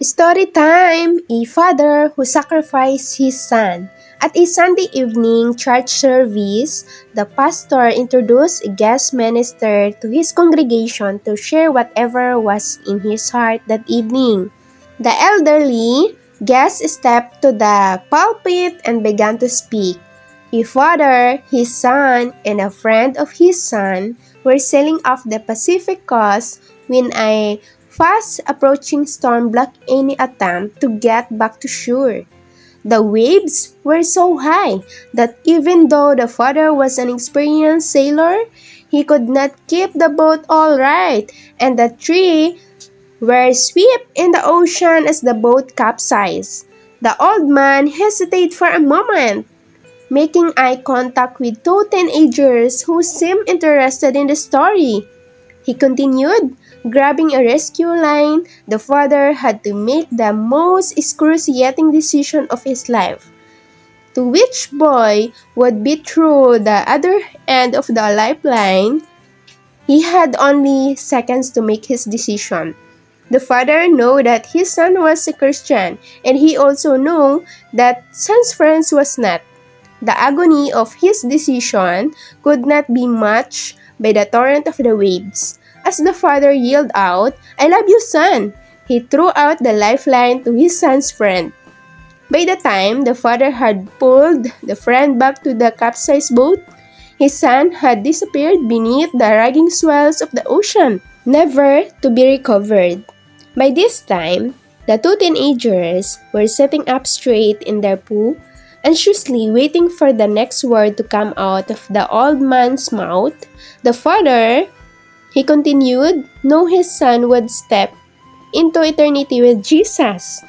Story time! A father who sacrificed his son. At a Sunday evening church service, the pastor introduced a guest minister to his congregation to share whatever was in his heart that evening. The elderly guest stepped to the pulpit and began to speak. A father, his son, and a friend of his son were sailing off the Pacific coast when a fast approaching storm blocked any attempt to get back to shore. The waves were so high that even though the father was an experienced sailor, he could not keep the boat all right, and the three were swept in the ocean as the boat capsized. The old man hesitated for a moment, making eye contact with two teenagers who seemed interested in the story. He continued, grabbing a rescue line. The father had to make the most excruciating decision of his life. To which boy would be through the other end of the lifeline? He had only seconds to make his decision. The father knew that his son was a Christian, and he also knew that son's friend was not. The agony of his decision could not be matched by the torrent of the waves. As the father yelled out, "I love you, son!" he threw out the lifeline to his son's friend. By the time the father had pulled the friend back to the capsized boat, his son had disappeared beneath the raging swells of the ocean, never to be recovered. By this time, the two teenagers were sitting up straight in their poo, anxiously waiting for the next word to come out of the old man's mouth. The father, he continued, knew his son would step into eternity with Jesus,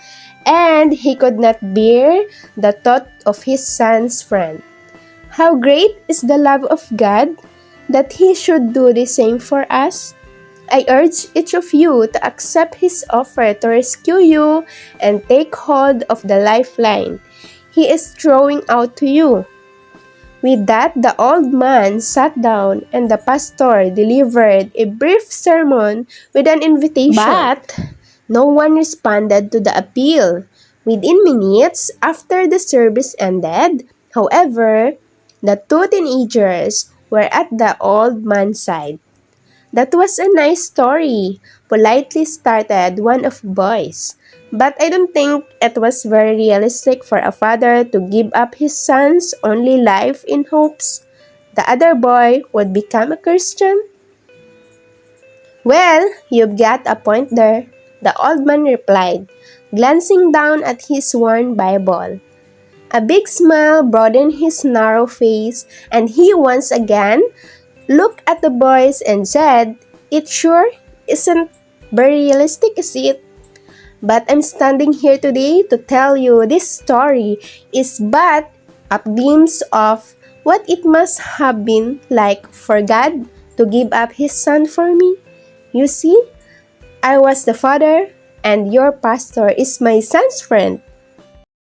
and he could not bear the thought of his son's friend. How great is the love of God that He should do the same for us? I urge each of you to accept His offer to rescue you and take hold of the lifeline He is throwing out to you. With that, the old man sat down and the pastor delivered a brief sermon with an invitation. But no one responded to the appeal. Within minutes after the service ended, however, the two teenagers were at the old man's side. "That was a nice story," politely started one of the boys. "But I don't think it was very realistic for a father to give up his son's only life in hopes the other boy would become a Christian." "Well, you've got a point there," the old man replied, glancing down at his worn Bible. A big smile broadened his narrow face, and he once again looked at the boys and said, "It sure isn't very realistic, is it? But I'm standing here today to tell you this story is but a glimpse of what it must have been like for God to give up His Son for me. You see, I was the father, and your pastor is my son's friend."